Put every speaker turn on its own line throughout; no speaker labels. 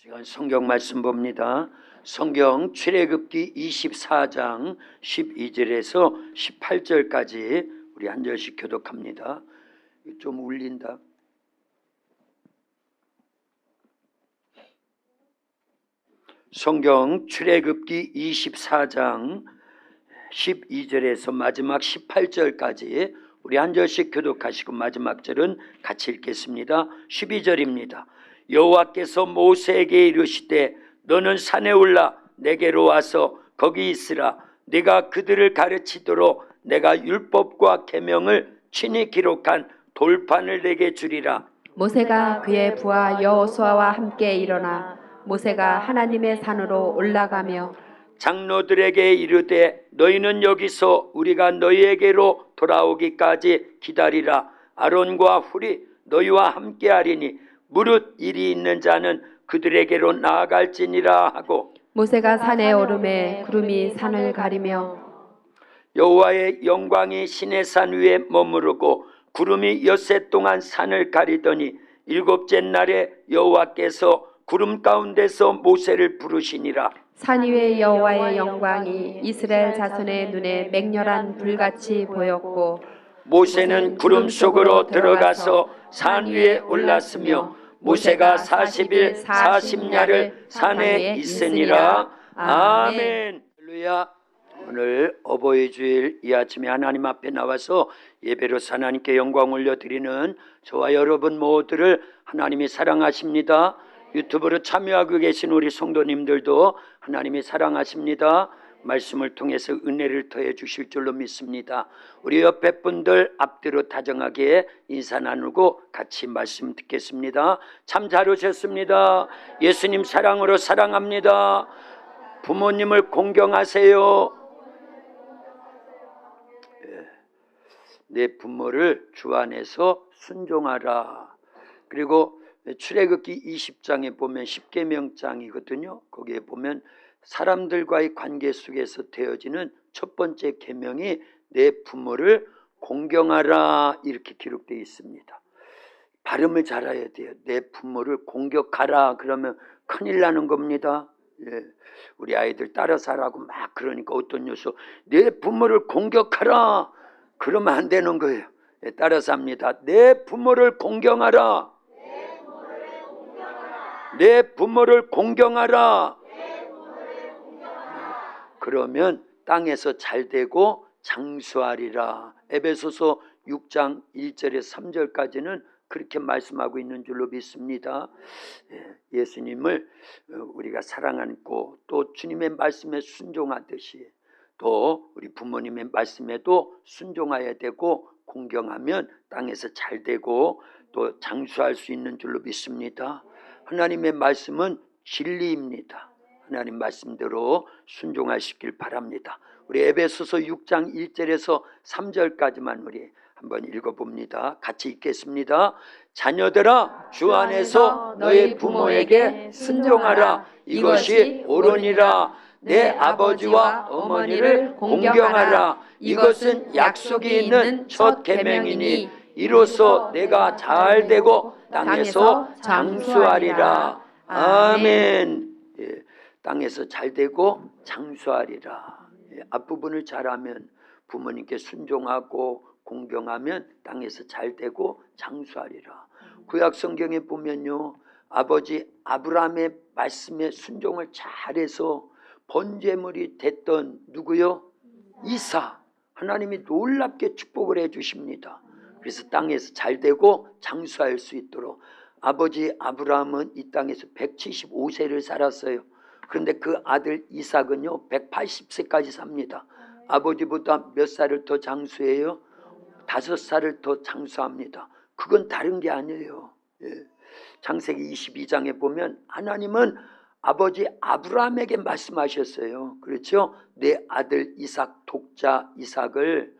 시간 성경 말씀 봅니다. 성경 출애굽기 24장 12절에서 18절까지 우리 한 절씩 교독합니다. 좀 울린다. 성경 출애굽기 24장 12절에서 마지막 18절까지 우리 한 절씩 교독하시고 마지막 절은 같이 읽겠습니다. 12절입니다. 여호와께서 모세에게 이르시되 너는 산에 올라 내게로 와서 거기 있으라. 네가 그들을 가르치도록 내가 율법과 계명을 친히 기록한 돌판을 내게 주리라.
모세가 그의 부하 여호수아와 함께 일어나 모세가 하나님의 산으로 올라가며
장로들에게 이르되 너희는 여기서 우리가 너희에게로 돌아오기까지 기다리라. 아론과 훌이 너희와 함께하리니 무릇 일이 있는 자는 그들에게로 나아갈지니라 하고,
모세가 산에 오르매 구름이 산을 가리며
여호와의 영광이 시내산 위에 머무르고 구름이 엿새 동안 산을 가리더니 일곱째 날에 여호와께서 구름 가운데서 모세를 부르시니라.
산 위에 여호와의 영광이 이스라엘 자손의 눈에 맹렬한 불같이 보였고
모세는 구름 속으로 들어가서 산 위에 올랐으며 모세가 40일 40야를 산에 있으니라. 아멘. 할렐루야. 오늘 어버이 주일 이 아침에 하나님 앞에 나와서 예배로서 하나님께 영광 올려드리는 저와 여러분 모두를 하나님이 사랑하십니다. 유튜브로 참여하고 계신 우리 성도님들도 하나님이 사랑하십니다. 말씀을 통해서 은혜를 더해 주실 줄로 믿습니다. 우리 옆에 분들 앞뒤로 다정하게 인사 나누고 같이 말씀 듣겠습니다. 참 잘 오셨습니다. 예수님 사랑으로 사랑합니다. 부모님을 공경하세요. 내 부모를 주 안에서 순종하라. 그리고 출애굽기 20장에 보면 10계명장이거든요. 거기에 보면 사람들과의 관계 속에서 되어지는 첫 번째 계명이 내 부모를 공경하라 이렇게 기록되어 있습니다. 발음을 잘해야 돼요. 내 부모를 공격하라 그러면 큰일 나는 겁니다. 예. 우리 아이들 따라서 하라고 막 그러니까 어떤 녀석 내 부모를 공격하라 그러면 안 되는 거예요. 예, 따라서 합니다. 내 부모를 공경하라. 내 부모를 공경하라. 그러면 땅에서 잘되고 장수하리라. 에베소서 6장 1절에서 3절까지는 그렇게 말씀하고 있는 줄로 믿습니다. 예수님을 우리가 사랑하고 또 주님의 말씀에 순종하듯이 또 우리 부모님의 말씀에도 순종해야 되고 공경하면 땅에서 잘되고 또 장수할 수 있는 줄로 믿습니다. 하나님의 말씀은 진리입니다. 하나님 말씀대로 순종하시길 바랍니다. 우리 에베소서 6장 1절에서 3절까지만 우리 한번 읽어봅니다. 같이 읽겠습니다. 자녀들아 주 안에서 너희 부모에게 순종하라. 이것이 옳으니라. 내 아버지와 어머니를 공경하라. 이것은 약속이 있는 첫 계명이니 이로써 내가 잘되고 땅에서 장수하리라. 아멘. 예, 땅에서 잘되고 장수하리라. 예, 앞부분을 잘하면 부모님께 순종하고 공경하면 땅에서 잘되고 장수하리라. 구약 성경에 보면요, 아버지 아브라함의 말씀에 순종을 잘해서 번제물이 됐던 누구요? 이사. 하나님이 놀랍게 축복을 해주십니다. 그래서 땅에서 잘되고 장수할 수 있도록 아버지 아브라함은 이 땅에서 175세를 살았어요. 그런데 그 아들 이삭은요 180세까지 삽니다. 아버지보다 몇 살을 더 장수해요? 5살을 더 장수합니다. 그건 다른 게 아니에요. 예. 창세기 22장에 보면 하나님은 아버지 아브라함에게 말씀하셨어요. 그렇죠? 내 아들 이삭 독자 이삭을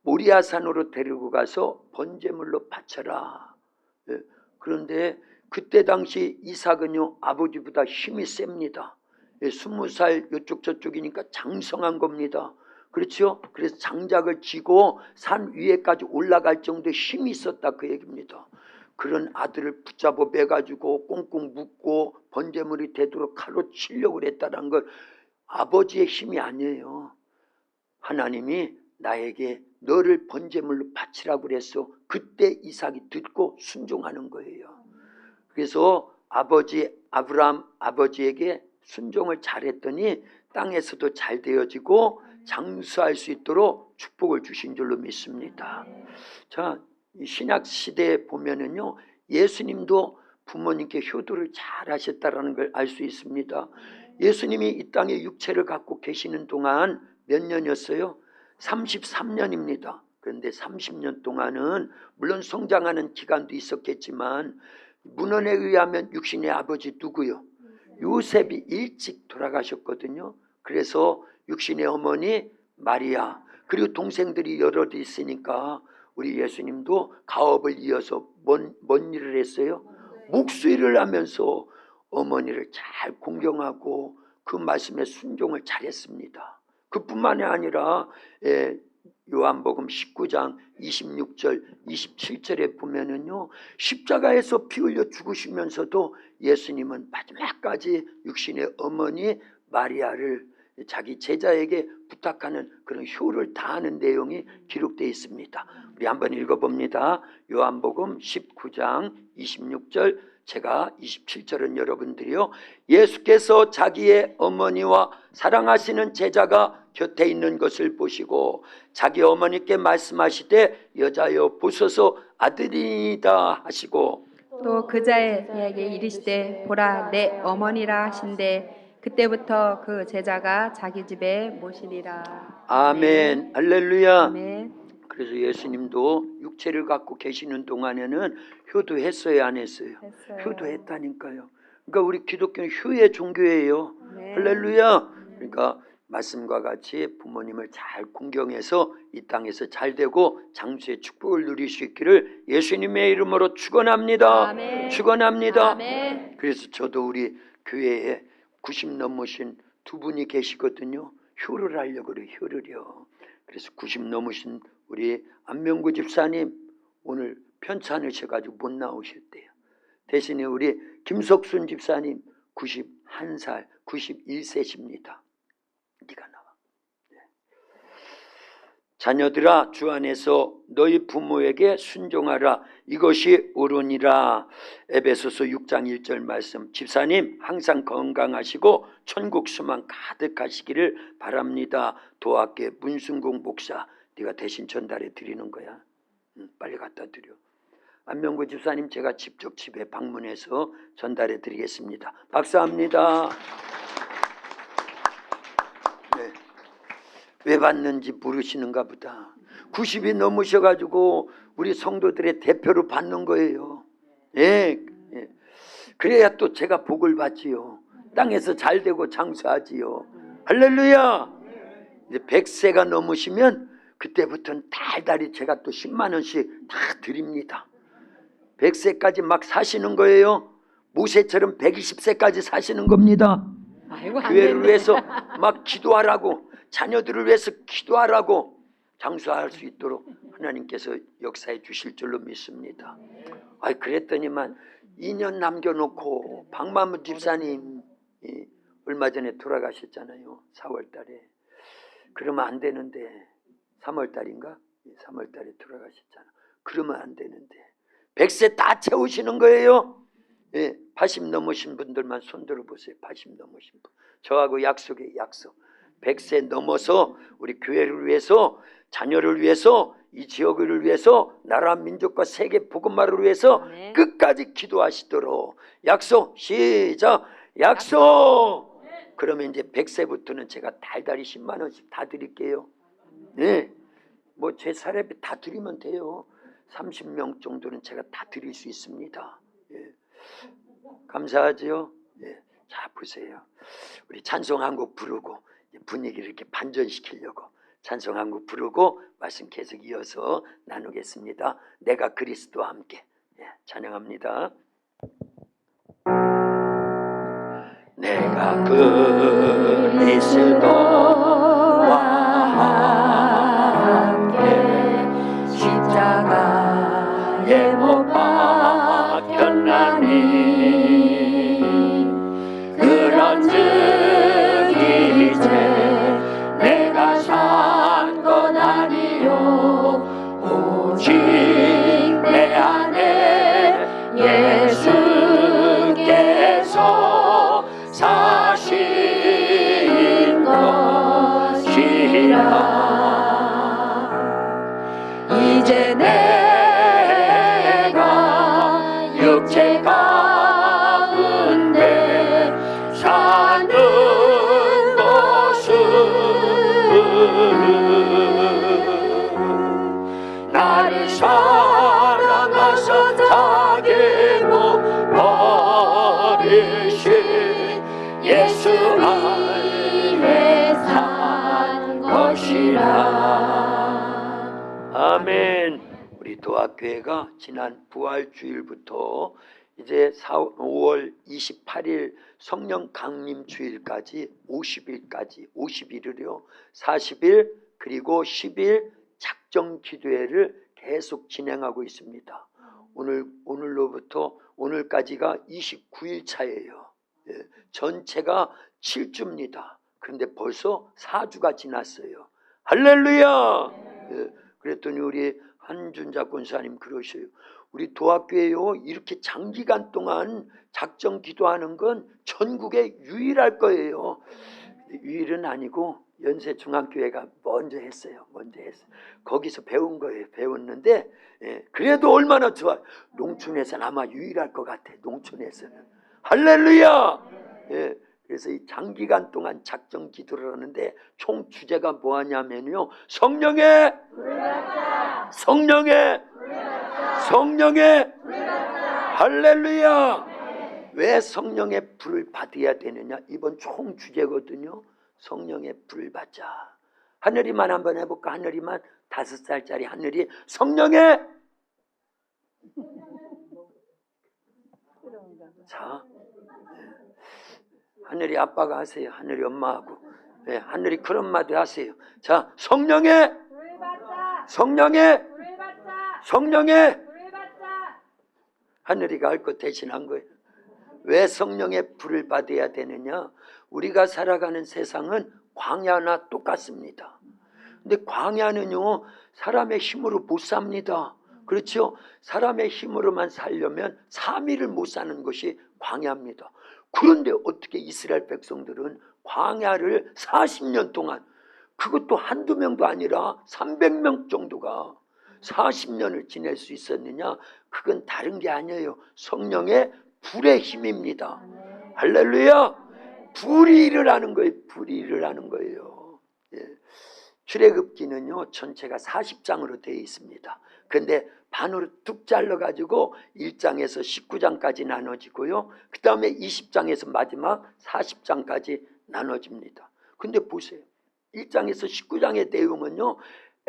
모리아산으로 데리고 가서 번제물로 바쳐라. 예. 그런데 그때 당시 이삭은요 아버지보다 힘이 셉니다. 20살 이쪽 저쪽이니까 장성한 겁니다. 그렇죠? 그래서 장작을 쥐고 산 위에까지 올라갈 정도의 힘이 있었다 그 얘기입니다. 그런 아들을 붙잡아 매가지고 꽁꽁 묶고 번제물이 되도록 칼로 치려고 그랬다는 걸 아버지의 힘이 아니에요. 하나님이 나에게 너를 번제물로 바치라고 그랬어. 그때 이삭이 듣고 순종하는 거예요. 그래서 아브라함 아버지에게 순종을 잘했더니 땅에서도 잘 되어지고 장수할 수 있도록 축복을 주신 줄로 믿습니다. 자, 이 신약 시대에 보면은요, 예수님도 부모님께 효도를 잘 하셨다라는 걸 알 수 있습니다. 예수님이 이 땅에 육체를 갖고 계시는 동안 몇 년이었어요? 33년입니다. 그런데 30년 동안은 물론 성장하는 기간도 있었겠지만 문헌에 의하면 육신의 아버지 누구요? 요셉이 일찍 돌아가셨거든요. 그래서 육신의 어머니 마리아, 그리고 동생들이 여럿 있으니까 우리 예수님도 가업을 이어서 뭔 일을 했어요? 목수일을 하면서 어머니를 잘 공경하고 그 말씀에 순종을 잘했습니다. 그뿐만이 아니라 요한복음 19장 26절 27절에 보면은요, 십자가에서 피 흘려 죽으시면서도 예수님은 마지막까지 육신의 어머니 마리아를 자기 제자에게 부탁하는 그런 효를 다하는 내용이 기록되어 있습니다. 우리 한번 읽어봅니다. 요한복음 19장 26절, 제가 27절은 여러분들이요, 예수께서 자기의 어머니와 사랑하시는 제자가 곁에 있는 것을 보시고 자기 어머니께 말씀하시되 여자여 보소서 아들이다 하시고
또 그자에게 이르시되 보라 내 어머니라 하신대 그때부터 그 제자가 자기 집에 모시니라.
아멘. 할렐루야.
아멘.
그래서 예수님도 육체를 갖고 계시는 동안에는 효도했어요, 안 했어요?
했어요.
효도했다니까요. 그러니까 우리 기독교는 효의 종교예요.
네.
할렐루야. 그러니까 말씀과 같이 부모님을 잘 공경해서 이 땅에서 잘 되고 장수의 축복을 누릴 수 있기를 예수님의 이름으로 축원합니다.
아멘.
축원합니다.
아멘.
그래서 저도 우리 교회에 90 넘으신 두 분이 계시거든요. 효를 하려고 그래요. 효를요. 그래서 90 넘으신 우리 안명구 집사님 오늘 편찮으셔가지고 못 나오셨대요. 대신에 우리 김석순 집사님 91살 91세십니다. 네가 나와. 네. 자녀들아 주 안에서 너희 부모에게 순종하라. 이것이 옳으니라. 에베소서 6장 1절 말씀. 집사님 항상 건강하시고 천국 수만 가득하시기를 바랍니다. 도학계 문순공 목사 네가 대신 전달해 드리는 거야. 빨리 갖다 드려. 안명구 집사님 제가 직접 집에 방문해서 전달해 드리겠습니다. 박수합니다. 네. 왜 받는지 모르시는가 보다. 90이 넘으셔가지고 우리 성도들의 대표로 받는 거예요. 예, 예. 그래야 또 제가 복을 받지요. 땅에서 잘 되고 장수하지요. 할렐루야. 이제 100세가 넘으시면 그때부터는 달달이 제가 또 10만 원씩 다 드립니다. 100세까지 막 사시는 거예요. 모세처럼 120세까지 사시는 겁니다.
아이고, 안
교회를
됐네.
위해서 막 기도하라고, 자녀들을 위해서 기도하라고 장수할 수 있도록 하나님께서 역사해 주실 줄로 믿습니다. 그랬더니만 2년 남겨놓고 박만무 집사님 얼마 전에 돌아가셨잖아요. 4월 달에. 그러면 안 되는데 3월 달인가? 3월 달에 돌아가셨잖아. 그러면 안 되는데 100세 다 채우시는 거예요. 80 넘으신 분들만 손 들어보세요. 80 넘으신 분. 저하고 약속에 약속. 100세 넘어서 우리 교회를 위해서, 자녀를 위해서, 이 지역을 위해서, 나라 민족과 세계 복음화를 위해서
네.
끝까지 기도하시도록 약속. 시작. 약속. 그러면 이제 100세부터는 제가 달달이 10만 원씩 다 드릴게요. 네. 뭐 제 사례비 다 드리면 돼요. 30명 정도는 제가 다 드릴 수 있습니다. 예. 감사하지요? 예. 자, 보세요. 우리 찬송 한 곡 부르고 분위기를 이렇게 반전시키려고 찬송 한 곡 부르고 말씀 계속 이어서 나누겠습니다. 내가 그리스도와 함께. 예. 찬양합니다. 내가 그리스도와 함께 십자가에 못 박혀 한즉 이제 내가 산 것 아니요 오직 내 안에 예수께서 사신 것이라. 이제 내가 육체 가운데 사는 것은 나를 사랑하사 자기 못 버리신 예수 안에 산 것이라. 아멘. 우리 도합교회가 지난 부활주일부터 이제 5월 28일 성령 강림 주일까지 50일까지 50일을요 40일 그리고 10일 작정 기도회를 계속 진행하고 있습니다. 오늘로부터 오늘까지가 29일 차예요. 전체가 7주입니다. 그런데 벌써 4주가 지났어요. 할렐루야. 그랬더니 우리 한준자 권사님 그러셔요. 우리 도합교회요 이렇게 장기간 동안 작정 기도하는 건 전국에 유일할 거예요. 유일은 아니고 연세중앙교회가 먼저 했어요. 거기서 배운 거예요. 배웠는데 그래도 얼마나 좋아요. 농촌에서는 아마 유일할 것 같아. 농촌에서는. 할렐루야. 그래서 이 장기간 동안 작정 기도를 하는데 총 주제가 뭐하냐면요 성령의 할렐루야. 왜 성령의 불을 받아야 되느냐? 이번 총 주제거든요. 성령의 불을 받자. 하늘이만 한번 해볼까? 하늘이만 5살짜리 하늘이 성령의 자 하늘이 아빠가 하세요. 하늘이 엄마하고 하늘이 큰 엄마도 하세요. 자 성령의 하늘이가 할 것 대신한 거예요. 왜 성령의 불을 받아야 되느냐? 우리가 살아가는 세상은 광야나 똑같습니다. 근데 광야는요 사람의 힘으로 못 삽니다. 그렇죠? 사람의 힘으로만 살려면 3일을 못 사는 것이 광야입니다. 그런데 어떻게 이스라엘 백성들은 광야를 40년 동안 그것도 한두 명도 아니라 300명 정도가 40년을 지낼 수 있었느냐? 그건 다른 게 아니에요. 성령의 불의 힘입니다. 할렐루야. 불이 일을 하는 거예요. 출애굽기는요 전체가 40장으로 되어 있습니다. 그런데 반으로 뚝 잘라가지고 1장에서 19장까지 나눠지고요. 그 다음에 20장에서 마지막 40장까지 나눠집니다. 근데 보세요. 1장에서 19장의 내용은요.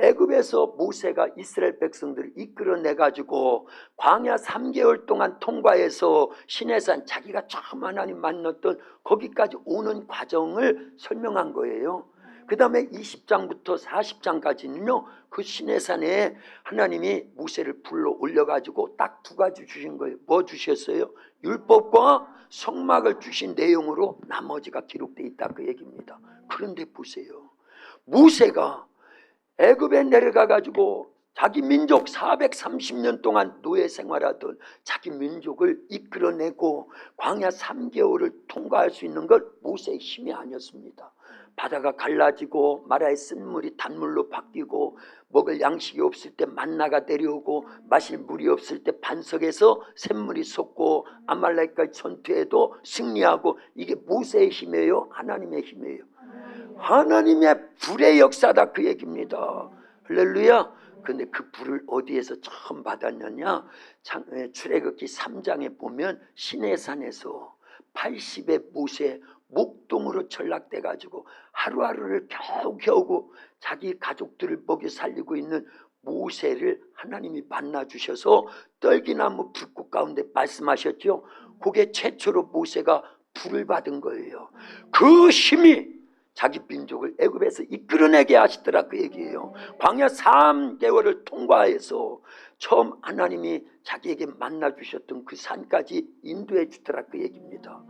애굽에서 모세가 이스라엘 백성들을 이끌어내가지고 광야 3개월 동안 통과해서 시내산 자기가 처음 하나님 만났던 거기까지 오는 과정을 설명한 거예요. 그 다음에 20장부터 40장까지는요 그 시내산에 하나님이 모세를 불러 올려가지고 딱 2가지 주신 거예요. 뭐 주셨어요? 율법과 성막을 주신 내용으로 나머지가 기록되어 있다 그 얘기입니다. 그런데 보세요. 모세가 애굽에 내려가가지고 자기 민족 430년 동안 노예 생활하던 자기 민족을 이끌어내고 광야 3개월을 통과할 수 있는 건 모세의 힘이 아니었습니다. 바다가 갈라지고 마라의 쓴물이 단물로 바뀌고 먹을 양식이 없을 때 만나가 내려오고 마실 물이 없을 때 반석에서 샘물이 솟고 아말렉과의 전투에도 승리하고 이게 모세의 힘이에요? 하나님의 힘이에요? 하나님의 불의 역사다 그 얘기입니다. 할렐루야. 그런데 그 불을 어디에서 처음 받았느냐? 출애굽기 3장에 보면 시내산에서 80의 모세 목동으로 전락돼 가지고 하루하루를 겨우겨우 자기 가족들을 먹여 살리고 있는 모세를 하나님이 만나 주셔서 떨기나무 불꽃 가운데 말씀하셨죠. 그게 최초로 모세가 불을 받은 거예요. 그 힘이 자기 민족을 애굽에서 이끌어내게 하시더라 그 얘기예요. 광야 3개월을 통과해서 처음 하나님이 자기에게 만나 주셨던 그 산까지 인도해 주더라 그 얘기입니다.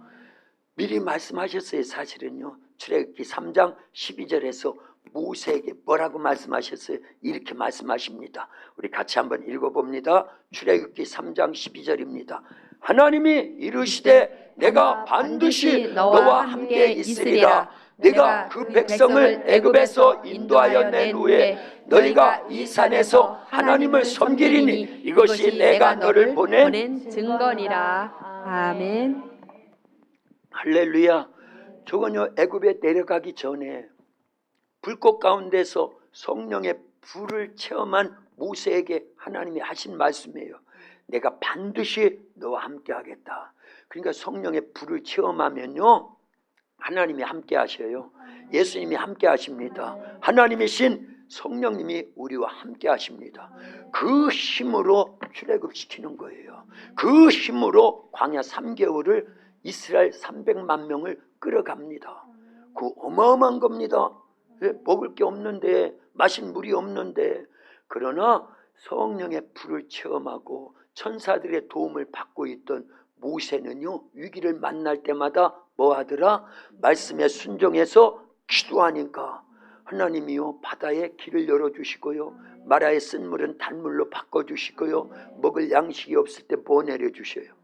미리 말씀하셨어요. 사실은요. 출애굽기 3장 12절에서 모세에게 뭐라고 말씀하셨어요? 이렇게 말씀하십니다. 우리 같이 한번 읽어봅니다. 출애굽기 3장 12절입니다. 하나님이 이르시되 내가 반드시 너와 함께 있으리라. 내가 그 백성을 애굽에서 인도하여 낸 후에 너희가 이 산에서 하나님을 섬기리니 이것이 내가 너를 보낸
증거니라. 아멘.
할렐루야. 저건요, 애굽에 내려가기 전에 불꽃 가운데서 성령의 불을 체험한 모세에게 하나님이 하신 말씀이에요. 내가 반드시 너와 함께 하겠다. 그러니까 성령의 불을 체험하면요, 하나님이 함께 하셔요. 예수님이 함께 하십니다. 하나님이신 성령님이 우리와 함께 하십니다. 그 힘으로 출애굽시키는 거예요. 그 힘으로 광야 3개월을 이스라엘 300만 명을 끌어갑니다. 그 어마어마한 겁니다. 먹을 게 없는데, 마실 물이 없는데, 그러나 성령의 불을 체험하고 천사들의 도움을 받고 있던 모세는요, 위기를 만날 때마다 뭐 하더라? 말씀에 순종해서 기도하니까 하나님이요, 바다에 길을 열어주시고요, 마라에 쓴 물은 단물로 바꿔주시고요, 먹을 양식이 없을 때 뭐 내려주셔요?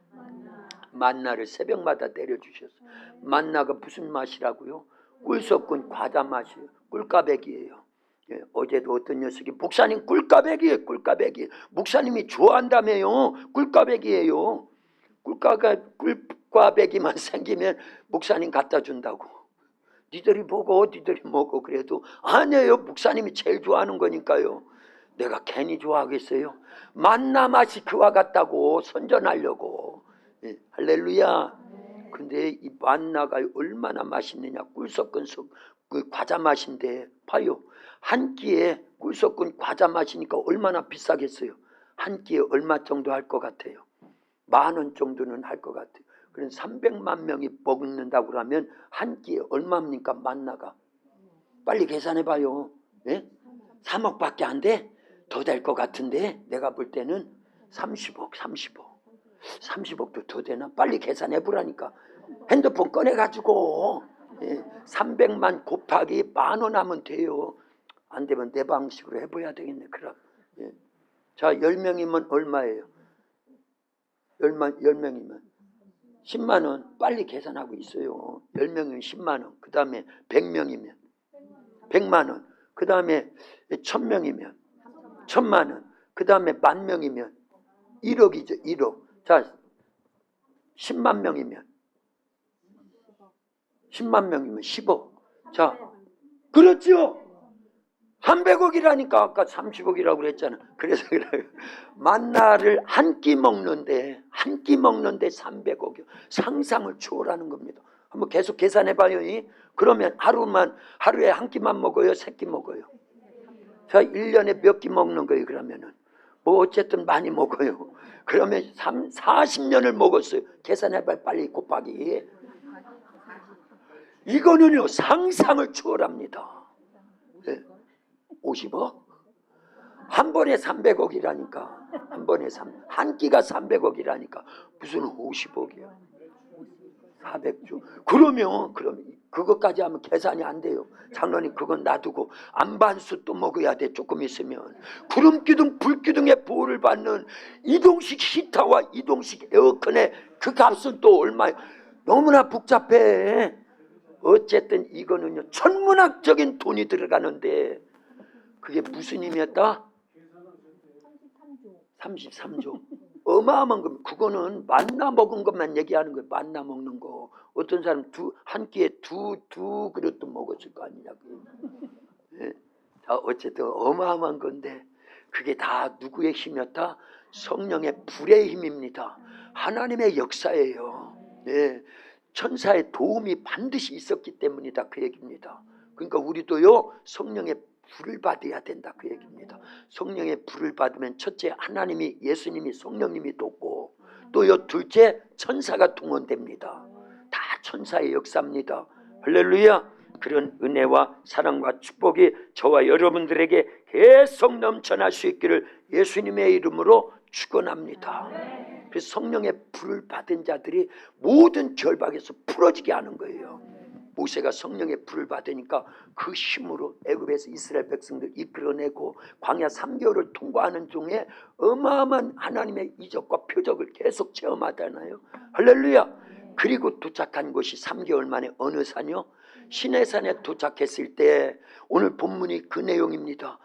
만나를 새벽마다 내려주셨어요. 만나가 무슨 맛이라고요? 꿀 섞은 과자 맛이에요. 꿀까베기예요. 예, 어제도 어떤 녀석이 목사님 꿀까베기예요. 꿀까베기. 목사님이 좋아한다며요. 꿀까베기예요. 꿀까베기만 생기면 목사님 갖다 준다고. 니들이 보고 니들이 먹고. 그래도 아니에요. 목사님이 제일 좋아하는 거니까요. 내가 괜히 좋아하겠어요? 만나 맛이 그와 같다고 선전하려고. 예, 할렐루야. 근데 이 만나가 얼마나 맛있느냐. 꿀 섞은 그 과자 맛인데 봐요. 한 끼에 꿀 섞은 과자 맛이니까 얼마나 비싸겠어요? 한 끼에 얼마 정도 할 것 같아요? 10,000원 정도는 할 것 같아요. 그럼 300만 명이 먹는다고 그러면 한 끼에 얼마입니까? 만나가. 빨리 계산해 봐요. 예? 3억밖에 안 돼? 더 될 것 같은데 내가 볼 때는 30억. 30억도 더 되나? 빨리 계산해 보라니까. 핸드폰 꺼내가지고 300만 곱하기 10,000원 하면 돼요. 안 되면 내 방식으로 해봐야 되겠네. 그럼 자, 10명이면 얼마예요? 10명이면 10만 원. 빨리 계산하고 있어요. 10명이면 10만 원. 그 다음에 100명이면 100만 원. 그 다음에 1000명이면 1000만 원. 그 다음에 10,000명이면 1억이죠. 1억. 자, 10만 명이면 10만 명이면 10억. 자, 그렇죠. 300억이라니까 아까 30억이라고 그랬잖아. 그래서 만나를 한 끼 먹는데 300억이요. 상상을 초월하는 겁니다. 한번 계속 계산해봐요. 그러면 하루에 한 끼만 먹어요? 3끼 먹어요? 자, 1년에 몇 끼 먹는 거예요? 그러면은 뭐 어쨌든 많이 먹어요. 그러면 40년을 먹었어요. 계산해봐요. 빨리 곱하기. 이거는요, 상상을 초월합니다. 50억? 한 번에 300억이라니까. 한 끼가 300억이라니까. 무슨 50억이야. 400조. 그러면 그것까지 하면 계산이 안 돼요. 장로님, 그건 놔두고 안반수 또 먹어야 돼. 조금 있으면. 구름기둥 불기둥의 보호를 받는 이동식 히터와 이동식 에어컨의 그 값은 또 얼마예요? 너무나 복잡해. 어쨌든 이거는요, 천문학적인 돈이 들어가는데 그게 무슨 힘이었다? 33조. 어마어마한 겁니다. 그거는 만나 먹은 것만 얘기하는 거예요. 만나 먹는 거. 어떤 사람 한 끼에 두 그릇도 먹었을 거 아니냐고. 예. 자, 어쨌든 어마어마한 건데 그게 다 누구의 힘이었다? 성령의 불의 힘입니다. 하나님의 역사예요. 예. 천사의 도움이 반드시 있었기 때문이다. 그 얘기입니다. 그러니까 우리도요, 성령의 불을 받아야 된다. 그 얘기입니다. 성령의 불을 받으면 첫째, 하나님이, 예수님이, 성령님이 돕고, 또요, 둘째, 천사가 동원됩니다. 다 천사의 역사입니다. 할렐루야. 그런 은혜와 사랑과 축복이 저와 여러분들에게 계속 넘쳐날 수 있기를 예수님의 이름으로 축원합니다. 그래서 성령의 불을 받은 자들이 모든 결박에서 풀어지게 하는 거예요. 모세가 성령의 불을 받으니까 그 힘으로 애굽에서 이스라엘 백성들 이끌어내고 광야 3개월을 통과하는 중에 어마어마한 하나님의 이적과 표적을 계속 체험하잖아요. 할렐루야. 그리고 도착한 곳이 3개월 만에 어느 산이요? 시내산에 도착했을 때 오늘 본문이 그 내용입니다.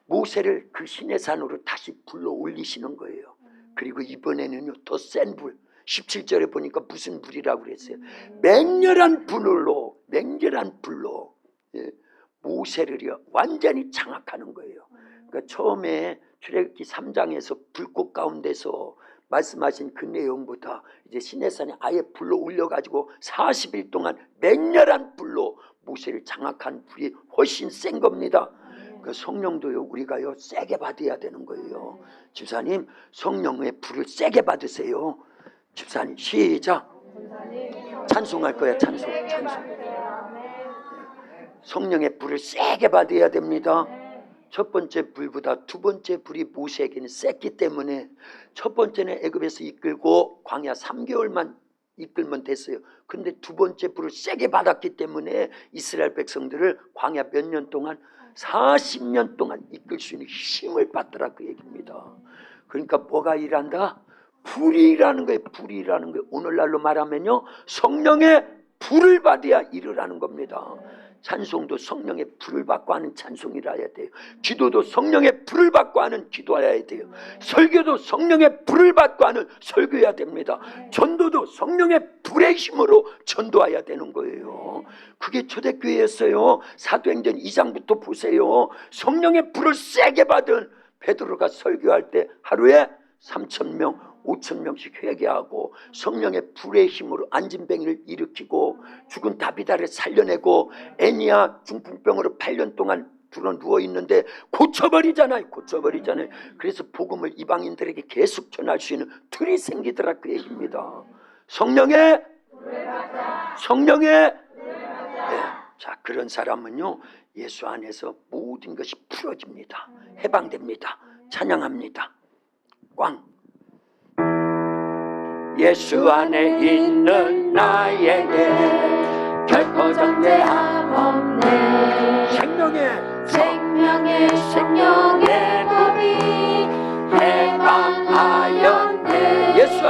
모세를 그 시내산으로 다시 불러 올리시는 거예요. 그리고 이번에는요 더 센 불, 17절에 보니까 무슨 불이라고 그랬어요? 맹렬한 불로 예, 모세를 완전히 장악하는 거예요. 그러니까 처음에 출애굽기 3장에서 불꽃 가운데서 말씀하신 그 내용보다 이제 시내산에 아예 불로 올려가지고 40일 동안 맹렬한 불로 모세를 장악한 불이 훨씬 센 겁니다. 그 성령도요 우리가요 세게 받아야 되는 거예요. 집사님 성령의 불을 세게 받으세요. 집사님 시작. 찬송할 거야. 찬송. 성령의 불을 세게 받아야 됩니다. 첫 번째 불보다 두 번째 불이 모세에게는 셌기 때문에 첫 번째는 애굽에서 이끌고 광야 3개월만 이끌면 됐어요. 근데 두 번째 불을 세게 받았기 때문에 이스라엘 백성들을 광야 몇 년 동안 40년 동안 이끌 수 있는 힘을 받더라 그 얘기입니다. 그러니까 뭐가 일한다? 불이 일하는 거예요. 불이 일하는 거예요. 오늘날로 말하면요 성령의 불을 받아야 일을 겁니다. 찬송도 성령의 불을 받고 하는 찬송이라 해야 돼요. 기도도 성령의 불을 받고 하는 기도해야 돼요. 설교도 성령의 불을 받고 하는 설교해야 됩니다. 전도도 성령의 불의 힘으로 전도해야 되는 거예요. 그게 초대교회였어요. 사도행전 2장부터 보세요. 성령의 불을 세게 받은 베드로가 설교할 때 하루에 3,000명 5,000명씩 회개하고 성령의 불의 힘으로 안진뱅이를 일으키고 죽은 다비다를 살려내고 애니야 중풍병으로 8년 동안 누워있는데 고쳐버리잖아요. 그래서 복음을 이방인들에게 계속 전할 수 있는 틀이 생기더라 그 얘기입니다. 성령의 네. 자 그런 사람은요 예수 안에서 모든 것이 풀어집니다. 해방됩니다. 찬양합니다. 꽝. 예수 안에 있는 나에게 결코 정죄함 없네. 생명의 법이 해방하였네. 예수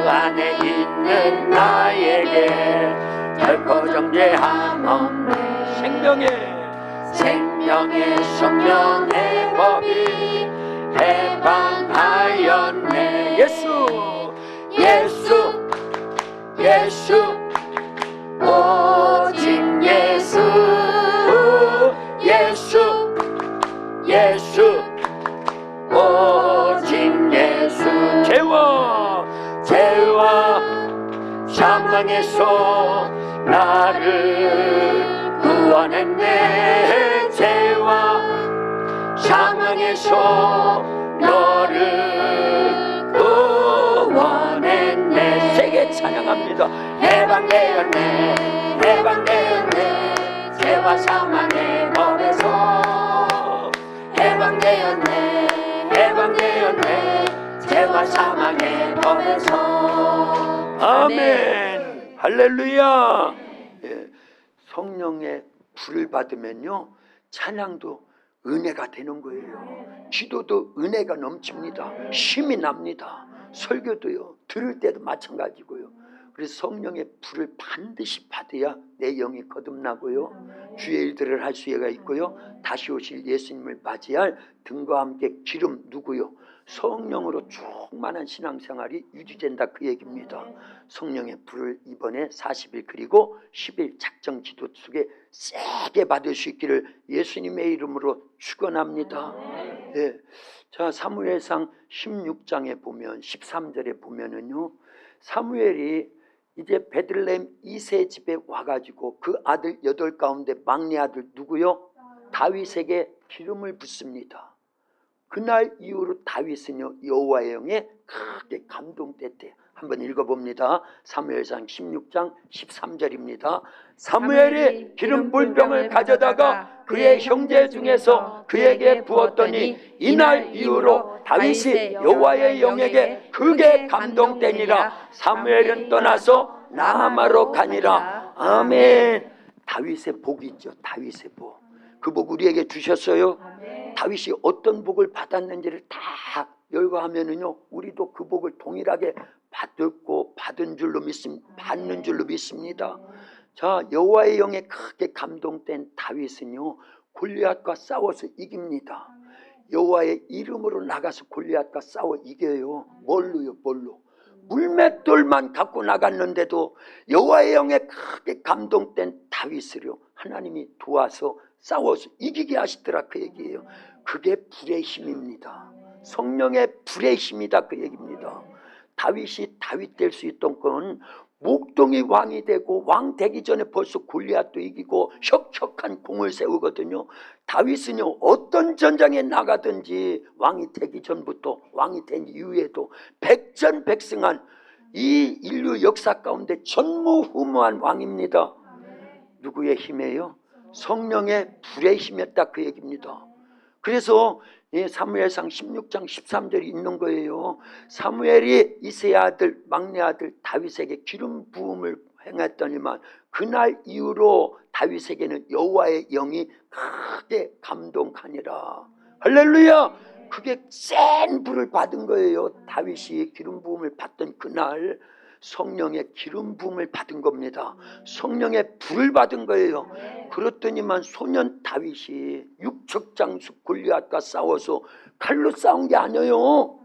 안에 있는 나에게 결코 정죄함 없네. 생명의 법이 해방하였네. 예수 오직 예수 오직 예수. 죄와 사망에서 나를 구원했네. 죄와 사망에서 너를 구원했네. 세게 찬양합니다. 해방되었네. 죄와 사망의 법에서 해방되었네. 죄와 사망의 법에서. 아멘. 할렐루야. 예, 성령의 불을 받으면요 찬양도 은혜가 되는 거예요. 기도도 은혜가 넘칩니다. 힘이 납니다. 설교도요 들을 때도 마찬가지고요. 그래서 성령의 불을 반드시 받아야 내 영이 거듭나고요 주의 일들을 할 수가 있고요 다시 오실 예수님을 맞이할 등과 함께 기름 누구요? 성령으로 충만한 신앙생활이 유지된다 그 얘기입니다. 성령의 불을 이번에 40일 그리고 10일 작정 기도 속에 세게 받을 수 있기를 예수님의 이름으로 축원합니다. 네. 자 사무엘상 16장에 보면 13절에 보면은요 사무엘이 이제 베들레헴 이세 집에 와가지고 그 아들 8 가운데 막내 아들 누구요? 다윗에게 기름을 붓습니다. 그날 이후로 다윗은요 여호와의 영에 크게 감동됐대요. 한번 읽어봅니다. 사무엘상 16장 13절입니다. 사무엘이 기름 불병을 가져다가 그의 형제 중에서 그에게 부었더니 이날 이후로 다윗이 여호와의 영에게 크게 감동되니라. 사무엘은 떠나서 라마로 가니라. 아멘. 다윗의 복이 있죠. 다윗의 복. 그 복 우리에게 주셨어요. 다윗이 어떤 복을 받았는지를 다 열거하면은요, 우리도 그 복을 동일하게 받는 줄로 믿습니다. 자, 여호와의 영에 크게 감동된 다윗은요, 골리앗과 싸워서 이깁니다. 여호와의 이름으로 나가서 골리앗과 싸워 이겨요. 뭘로? 물맷돌만 갖고 나갔는데도 여호와의 영에 크게 감동된 다윗을요, 하나님이 도와서 싸워서 이기게 하시더라, 그 얘기예요. 그게 불의 힘입니다. 성령의 불의 힘이다, 그 얘기입니다. 다윗이 다윗 될 수 있던 건 목동이 왕이 되고 왕 되기 전에 벌써 골리앗도 이기고 혁혁한 공을 세우거든요. 다윗은요, 어떤 전장에 나가든지 왕이 되기 전부터 왕이 된 이후에도 백전백승한 이 인류 역사 가운데 전무후무한 왕입니다. 누구의 힘이에요? 성령의 불의 힘이었다, 그 얘기입니다. 그래서 사무엘상 16장 13절이 있는 거예요. 사무엘이 이새의 아들 막내 아들 다윗에게 기름 부음을 행했더니만 그날 이후로 다윗에게는 여호와의 영이 크게 감동하니라. 할렐루야. 그게 센 불을 받은 거예요. 다윗이 기름 부음을 받던 그날 성령의 기름 부음을 받은 겁니다. 성령의 불을 받은 거예요. 그렇더니만 소년 다윗이 육척장수 골리앗과 싸워서 칼로 싸운 게 아니에요.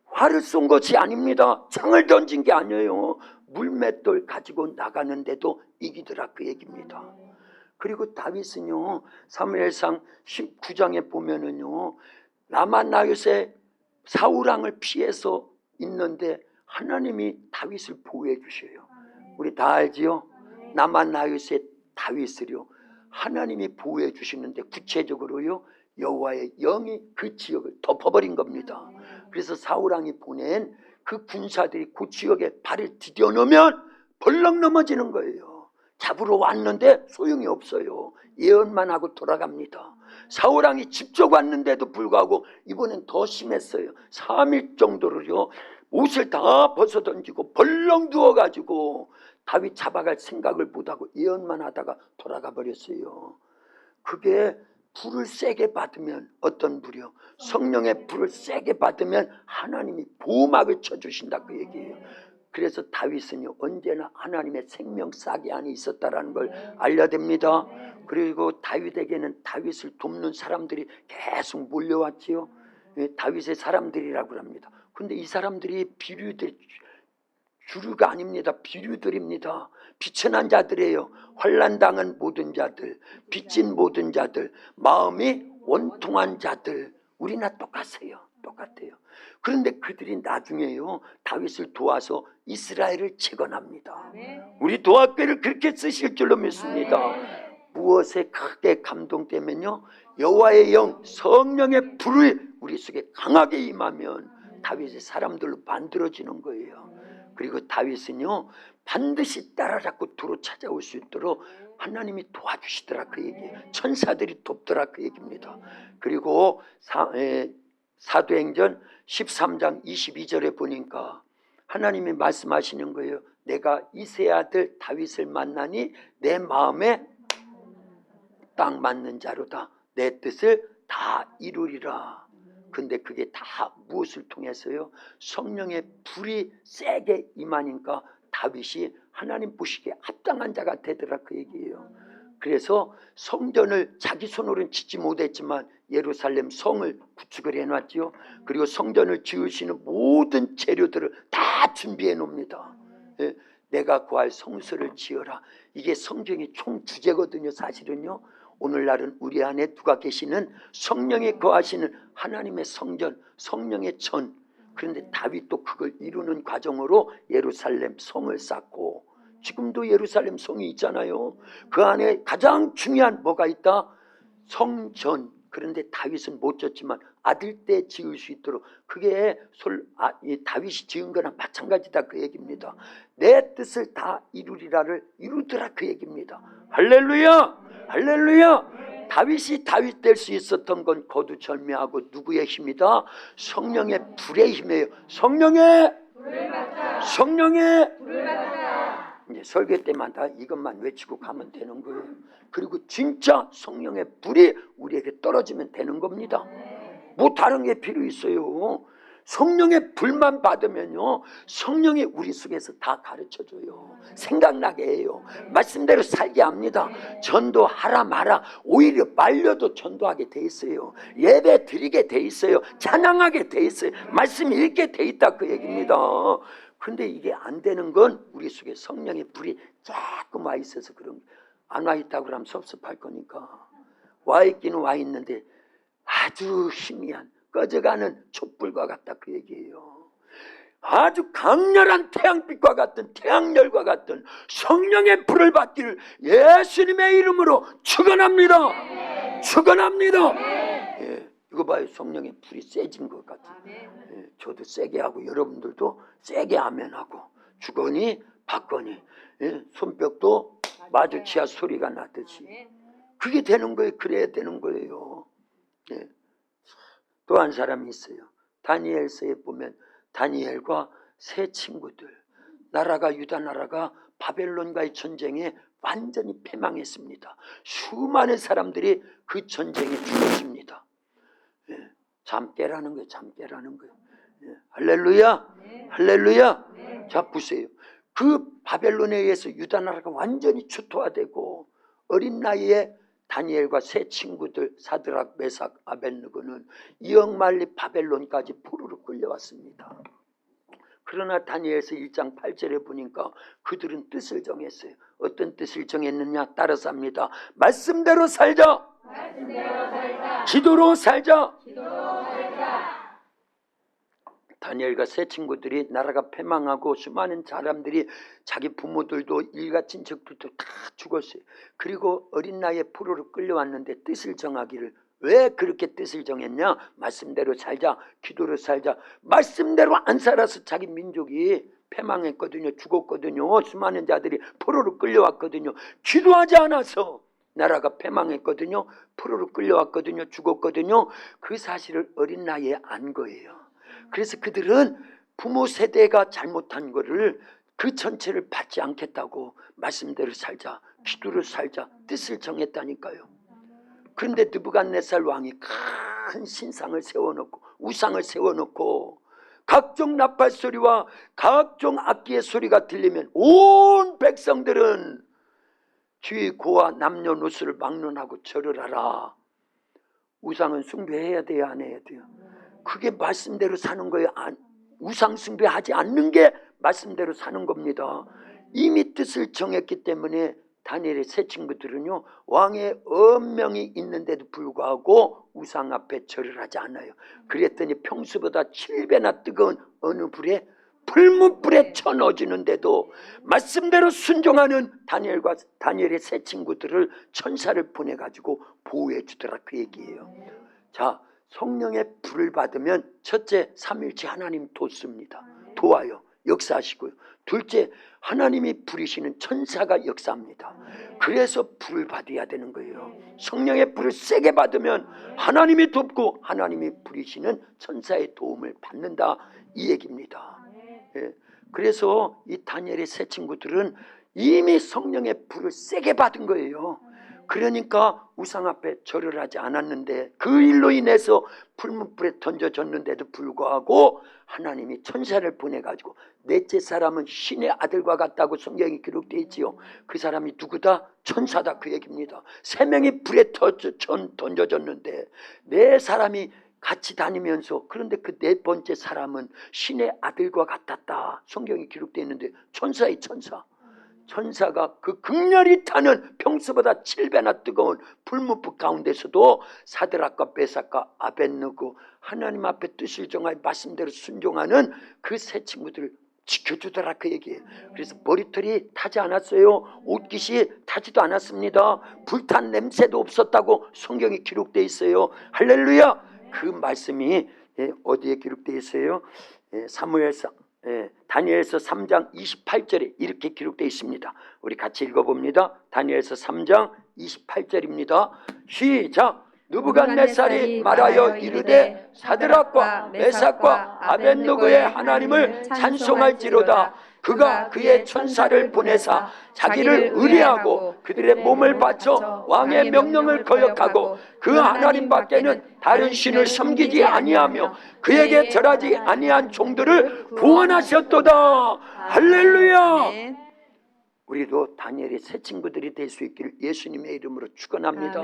활을 쏜 것이 아닙니다. 창을 던진 게 아니에요. 물맷돌 가지고 나가는데도 이기더라, 그 얘기입니다. 그리고 다윗은요, 사무엘상 19장에 보면은요, 라마나요새 사울왕을 피해서 있는데 하나님이 다윗을 보호해 주셔요. 우리 다 알지요? 라마나요새 다윗을요, 하나님이 보호해 주시는데 구체적으로요, 여호와의 영이 그 지역을 덮어버린 겁니다. 그래서 사울왕이 보낸 그 군사들이 그 지역에 발을 디뎌놓으면 벌렁 넘어지는 거예요. 잡으러 왔는데 소용이 없어요. 예언만 하고 돌아갑니다. 사울왕이 직접 왔는데도 불구하고 이번엔 더 심했어요. 3일 정도로요, 옷을 다 벗어던지고 벌렁 누워가지고 다윗 잡아갈 생각을 못하고 예언만 하다가 돌아가 버렸어요. 그게 불을 세게 받으면, 어떤 불이요? 성령의 불을 세게 받으면 하나님이 보호막을 쳐주신다, 그 얘기예요. 그래서 다윗은요, 언제나 하나님의 생명싸개 안에 있었다라는 걸 알려야 됩니다. 그리고 다윗에게는 다윗을 돕는 사람들이 계속 몰려왔지요. 다윗의 사람들이라고 합니다. 근데 이 사람들이 주류가 아닙니다. 비류들입니다. 비천한 자들이에요. 환난당한 모든 자들, 빚진 모든 자들, 마음이 원통한 자들. 우리나 똑같아요. 그런데 그들이 나중에요, 다윗을 도와서 이스라엘을 재건합니다. 우리 도합교회를 그렇게 쓰실 줄로 믿습니다. 무엇에 크게 감동되면요, 여호와의 영, 성령의 불이 우리 속에 강하게 임하면 다윗의 사람들로 만들어지는 거예요. 그리고 다윗은요, 반드시 따라잡고 도로 찾아올 수 있도록 하나님이 도와주시더라, 그 얘기예요. 천사들이 돕더라, 그 얘기입니다. 그리고 사도행전 13장 22절에 보니까 하나님이 말씀하시는 거예요. 내가 이새의 아들 다윗을 만나니 내 마음에 딱 맞는 자로다. 내 뜻을 다 이루리라. 근데 그게 다 무엇을 통해서요? 성령의 불이 세게 임하니까 다윗이 하나님 보시기에 합당한 자가 되더라, 그 얘기예요. 그래서 성전을 자기 손으로는 짓지 못했지만 예루살렘 성을 구축을 해놨죠. 그리고 성전을 지으시는 모든 재료들을 다 준비해 놓습니다. 내가 구할 성소를 지어라. 이게 성경의 총 주제거든요, 사실은요. 오늘날은 우리 안에 누가 계시는 성령이 거하시는 하나님의 성전, 성령의 전. 그런데 다윗도 그걸 이루는 과정으로 예루살렘 성을 쌓고, 지금도 예루살렘 성이 있잖아요. 그 안에 가장 중요한 뭐가 있다? 성전, 그런데 다윗은 못 졌지만 아들 때 지을 수 있도록, 그게 이 다윗이 지은 거나 마찬가지다 그 얘기입니다. 내 뜻을 다 이루리라를 이루더라 그 얘기입니다. 할렐루야, 할렐루야. 다윗이 다윗 될 수 있었던 건 거두절미하고 누구의 힘이다? 성령의 불의 힘이에요. 성령의 이제 설교 때마다 이것만 외치고 가면 되는 거예요. 그리고 진짜 성령의 불이 우리에게 떨어지면 되는 겁니다. 뭐 다른 게 필요 있어요. 성령의 불만 받으면요, 성령이 우리 속에서 다 가르쳐줘요. 생각나게 해요. 말씀대로 살게 합니다. 전도하라 마라, 오히려 말려도 전도하게 돼 있어요. 예배 드리게 돼 있어요. 찬양하게 돼 있어요. 말씀 읽게 돼 있다 그 얘기입니다. 근데 이게 안 되는 건 우리 속에 성령의 불이 조금 와 있어서 그런 거예요. 안 와 있다고 그러면 섭섭할 거니까. 와 있기는 와 있는데 아주 희미한 꺼져가는 촛불과 같다 그 얘기예요. 아주 강렬한 태양빛과 같은, 태양열과 같은 성령의 불을 받기를 예수님의 이름으로 축원합니다. 축원합니다. 예, 이거 봐요. 성령의 불이 세진 것 같아요. 예, 저도 세게 하고 여러분들도 세게 아멘하고 주거니 받거니, 예, 손뼉도 마주치야 소리가 나듯이 그게 되는 거예요. 그래야 되는 거예요. 예. 또 한 사람이 있어요. 다니엘서에 보면 다니엘과 세 친구들, 나라가 유다 나라가 바벨론과의 전쟁에 완전히 패망했습니다. 수많은 사람들이 그 전쟁에 죽었습니다. 예. 잠 깨라는 거예요. 잠 깨라는 거예요. 예. 할렐루야, 할렐루야. 자 보세요. 그 바벨론에 의해서 유다 나라가 완전히 추토화되고 어린 나이에 다니엘과 세 친구들 사드락, 메삭, 아벳느고는 이억만리 바벨론까지 포로로 끌려왔습니다. 그러나 다니엘서 1장 8절에 보니까 그들은 뜻을 정했어요. 어떤 뜻을 정했느냐? 따라서 합니다. 말씀대로 살자. 기도로 살자. 다니엘과 세 친구들이 나라가 패망하고 수많은 사람들이 자기 부모들도 일가 친척들도 다 죽었어요. 그리고 어린 나이에 포로로 끌려왔는데 뜻을 정하기를, 왜 그렇게 뜻을 정했냐? 말씀대로 살자, 기도로 살자. 말씀대로 안 살아서 자기 민족이 패망했거든요. 죽었거든요. 수많은 자들이 포로로 끌려왔거든요. 기도하지 않아서 나라가 패망했거든요. 포로로 끌려왔거든요. 죽었거든요. 그 사실을 어린 나이에 안 거예요. 그래서 그들은 부모 세대가 잘못한 거를 그 전체를 받지 않겠다고 말씀대로 살자, 기도를 살자, 뜻을 정했다니까요. 그런데 느부갓네살 왕이 큰 신상을 세워놓고 우상을 세워놓고 각종 나팔 소리와 각종 악기의 소리가 들리면 온 백성들은 귀, 고와 남녀노소를 막론하고 절을 하라. 우상은 숭배해야 돼요, 안 해야 돼요? 그게 말씀대로 사는 거예요. 우상 숭배하지 않는 게 말씀대로 사는 겁니다. 이미 뜻을 정했기 때문에 다니엘의 세 친구들은요, 왕의 엄명이 있는데도 불구하고 우상 앞에 절을 하지 않아요. 그랬더니 평소보다 7배나 뜨거운 어느 불에 불문불에 쳐넣어지는데도 말씀대로 순종하는 다니엘의 세 친구들을 천사를 보내가지고 보호해 주더라 그 얘기예요. 자, 성령의 불을 받으면 첫째, 삼일체 하나님 돕습니다. 도와요. 역사하시고요. 둘째, 하나님이 부리시는 천사가 역사합니다. 그래서 불을 받아야 되는 거예요. 성령의 불을 세게 받으면 하나님이 돕고 하나님이 부리시는 천사의 도움을 받는다 이 얘기입니다. 예. 그래서 이 다니엘의 세 친구들은 이미 성령의 불을 세게 받은 거예요. 그러니까 우상 앞에 절을 하지 않았는데 그 일로 인해서 불문불에 던져졌는데도 불구하고 하나님이 천사를 보내가지고 넷째 사람은 신의 아들과 같다고 성경이 기록되어 있지요. 그 사람이 누구다? 천사다 그 얘기입니다. 세 명이 불에 던져졌는데 네 사람이 같이 다니면서, 그런데 그 네 번째 사람은 신의 아들과 같았다 성경이 기록되어 있는데 천사의 천사. 천사가 그 극렬히 타는 평소보다 7배나 뜨거운 불문불 가운데서도 사드락과 메삭과 아벳느고 하나님 앞에 뜻을 정하여 말씀대로 순종하는 그 세 친구들을 지켜주더라 그 얘기예요. 그래서 머리털이 타지 않았어요. 옷깃이 타지도 않았습니다. 불탄 냄새도 없었다고 성경에 기록되어 있어요. 할렐루야. 그 말씀이 어디에 기록되어 있어요? 다니엘서 3장 28절에 이렇게 기록되어 있습니다. 우리 같이 읽어봅니다. 다니엘서 3장 28절입니다. 시작. 느부갓네살이 말하여 이르되 사드락과 메삭과 아벳느고의 하나님을 찬송할지로다. 그가 그의 천사를 보내사 자기를 의뢰하고 그들의 몸을 바쳐 왕의 명령을 거역하고 그 하나님 밖에는 다른 신을 섬기지 아니하며 그에게 절하지 아니한 종들을 구원하셨도다. 할렐루야. 우리도 다니엘의 새 친구들이 될 수 있기를 예수님의 이름으로 축원합니다.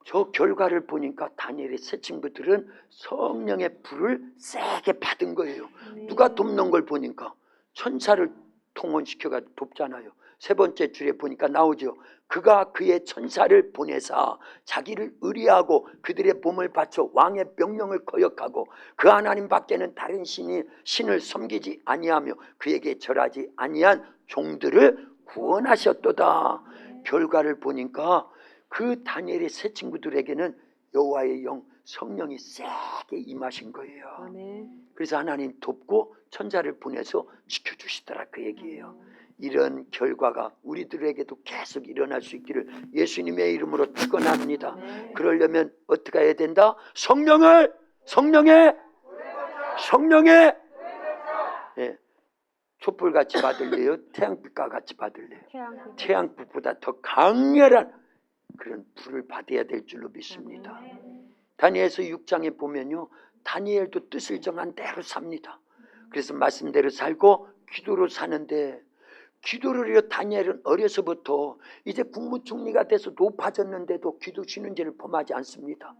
저 결과를 보니까 다니엘의 새 친구들은 성령의 불을 세게 받은 거예요. 누가 돕는 걸 보니까 천사를 통원시켜가지고 돕잖아요. 세 번째 줄에 보니까 나오죠. 그가 그의 천사를 보내사 자기를 의뢰하고 그들의 몸을 바쳐 왕의 명령을 거역하고 그 하나님 밖에는 다른 신을 섬기지 아니하며 그에게 절하지 아니한 종들을 구원하셨도다. 결과를 보니까 그 다니엘의 새 친구들에게는 여호와의 영 성령이 세게 임하신 거예요. 그래서 하나님 돕고 천사를 보내서 지켜주시더라 그 얘기예요. 이런 결과가 우리들에게도 계속 일어날 수 있기를 예수님의 이름으로 축원합니다. 그러려면 어떻게 해야 된다? 성령의 촛불같이 받을래요? 태양빛과 같이 받을래요? 태양빛보다 더 강렬한 그런 불을 받아야 될 줄로 믿습니다. 다니엘서 6장에 보면요, 다니엘도 뜻을 정한 대로 삽니다. 그래서 말씀대로 살고 기도로 사는데, 기도를 위해 다니엘은 어려서부터 이제 국무총리가 돼서 높아졌는데도 기도 쉬는 죄를 범하지 않습니다.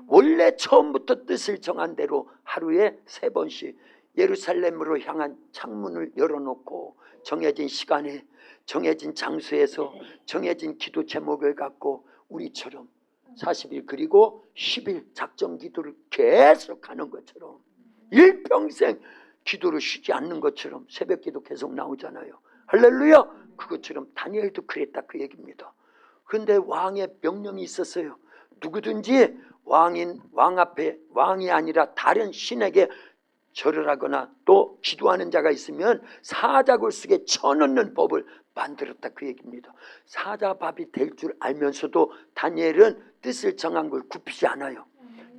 원래 처음부터 뜻을 정한 대로 하루에 3번씩 예루살렘으로 향한 창문을 열어놓고 정해진 시간에 정해진 장소에서 정해진 기도 제목을 갖고 우리처럼 40일 그리고 10일 작정 기도를 계속하는 것처럼 일평생 기도를 쉬지 않는 것처럼 새벽 기도 계속 나오잖아요. 할렐루야. 그것처럼 다니엘도 그랬다 그 얘기입니다. 그런데 왕의 명령이 있었어요. 누구든지 왕 앞에 왕이 아니라 다른 신에게 절을 하거나 또 기도하는 자가 있으면 사자굴속에 쳐넣는 법을 만들었다 그 얘기입니다. 사자밥이 될 줄 알면서도 다니엘은 뜻을 정한 걸 굽히지 않아요.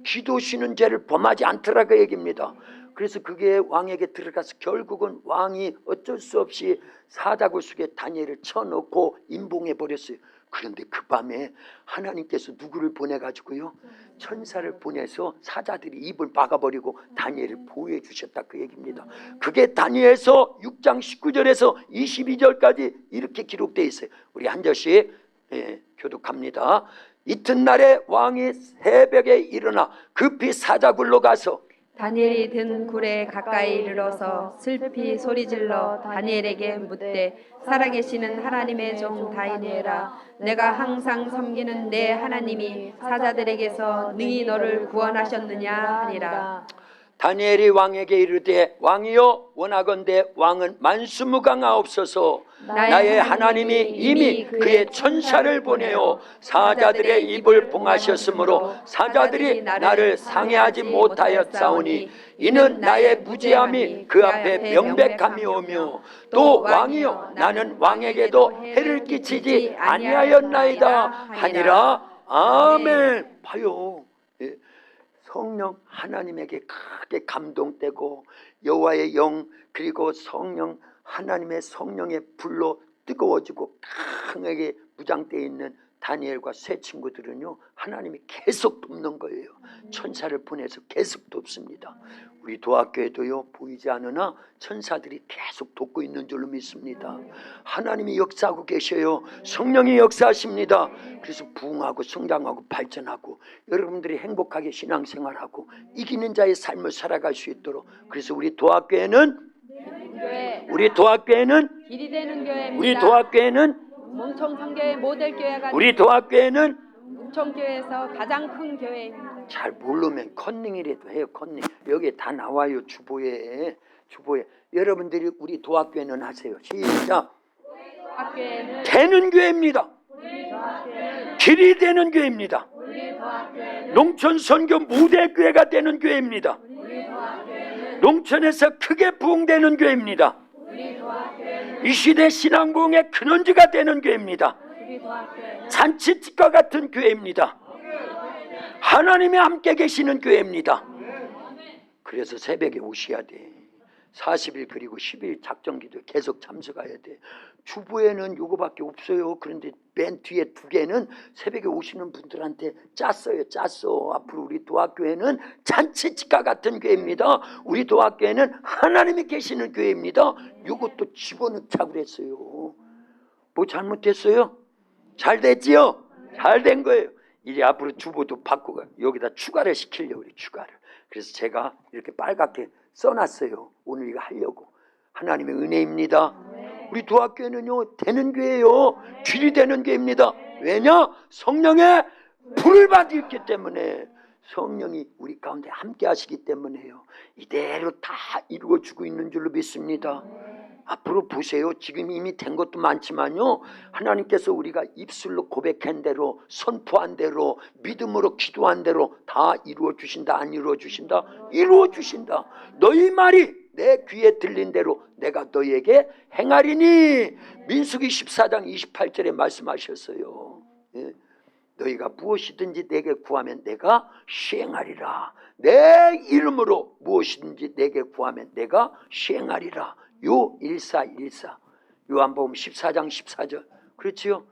기도 쉬는 죄를 범하지 않더라 그 얘기입니다. 그래서 그게 왕에게 들어가서 결국은 왕이 어쩔 수 없이 사자굴속에 다니엘을 쳐넣고 임봉해 버렸어요. 그런데 그 밤에 하나님께서 누구를 보내가지고요, 천사를 보내서 사자들이 입을 막아버리고 다니엘을 보호해 주셨다 그 얘기입니다. 그게 다니엘서 6장 19절에서 22절까지 이렇게 기록되어 있어요. 우리 한 절씩 교독합니다. 이튿날에 왕이 새벽에 일어나 급히 사자굴로 가서
다니엘이 든 굴에 가까이 이르러서 슬피 소리질러 다니엘에게 묻되 살아계시는 하나님의 종 다니엘아, 내가 항상 섬기는 내 하나님이 사자들에게서 능히 너를 구원하셨느냐 하니라.
다니엘이 왕에게 이르되 왕이여 원하건대 왕은 만수무강하옵소서. 나의 하나님이 이미 그의 천사를 보내어 사자들의 입을 봉하셨으므로 사자들이 나를 상해하지 못하였사오니 이는 나의 무지함이 그 앞에 명백함이오며 또 왕이여 나는 왕에게도 해를 끼치지 아니하였나이다 하니라. 아멘. 봐요. 성령 하나님에게 크게 감동되고 여호와의 영 그리고 성령 하나님의 성령의 불로 뜨거워지고 강하게 무장되어 있는 다니엘과 새 친구들은요, 하나님이 계속 돕는 거예요. 천사를 보내서 계속 돕습니다. 우리 도학교에도요, 보이지 않으나 천사들이 계속 돕고 있는 줄로 믿습니다. 하나님이 역사하고 계셔요. 성령이 역사하십니다. 그래서 부흥하고 성장하고 발전하고 여러분들이 행복하게 신앙생활하고 이기는 자의 삶을 살아갈 수 있도록, 그래서 우리 도학교에는
길이 되는 교회입니다.
우리 도학교에는
몽청성교회 모델교회가
우리 도학교에는
몽청교회에서 가장 큰 교회입니다.
잘 모르면 컨닝이라도 해요. 컨닝 여기에 다 나와요. 주보에 주보에. 여러분들이 우리 도학교에는 하세요. 시작.
학교에는
되는 교회입니다.
우리 도학교에는
길이 되는 교회입니다.
우리 도학교에는
농촌 선교 무대 교회가 되는 교회입니다.
우리 도학교에는
농촌에서 크게 부흥되는 교회입니다.
우리 도학교에는
이 시대 신앙 부흥의 근원지가 되는 교회입니다.
우리 도학교에는
잔치집과 같은 교회입니다. 하나님이 함께 계시는 교회입니다. 그래서 새벽에 오셔야 돼. 40일 그리고 10일 작정기도에 계속 참석해야 돼. 주보에는 요거밖에 없어요. 그런데 맨 뒤에 두 개는 새벽에 오시는 분들한테 짰어요. 짰어. 앞으로 우리 도학교에는 잔치집과 같은 교회입니다. 우리 도학교에는 하나님이 계시는 교회입니다. 요것도 집어넣자고 그랬어요. 뭐 잘못됐어요? 잘 됐지요? 잘 된 거예요. 이제 앞으로 주보도 바꾸고 여기다 추가를 시키려고 그래요. 추가를. 그래서 제가 이렇게 빨갛게 써놨어요. 오늘 이거 하려고. 하나님의 은혜입니다. 우리 도학교에는요 되는 교회예요. 길이 되는 교회입니다. 왜냐? 성령의 불을 받았기 때문에. 성령이 우리 가운데 함께 하시기 때문에요. 이대로 다 이루어지고 있는 줄로 믿습니다. 앞으로 보세요. 지금 이미 된 것도 많지만요, 하나님께서 우리가 입술로 고백한 대로, 선포한 대로, 믿음으로 기도한 대로 다 이루어 주신다. 안 이루어 주신다? 이루어 주신다. 너희 말이 내 귀에 들린 대로 내가 너희에게 행하리니. 민수기 14장 28절에 말씀하셨어요. 예. 너희가 무엇이든지 내게 구하면 내가 시행하리라. 내 이름으로 무엇이든지 내게 구하면 내가 시행하리라. 요 1414 요한복음 14장 14절 그렇지요?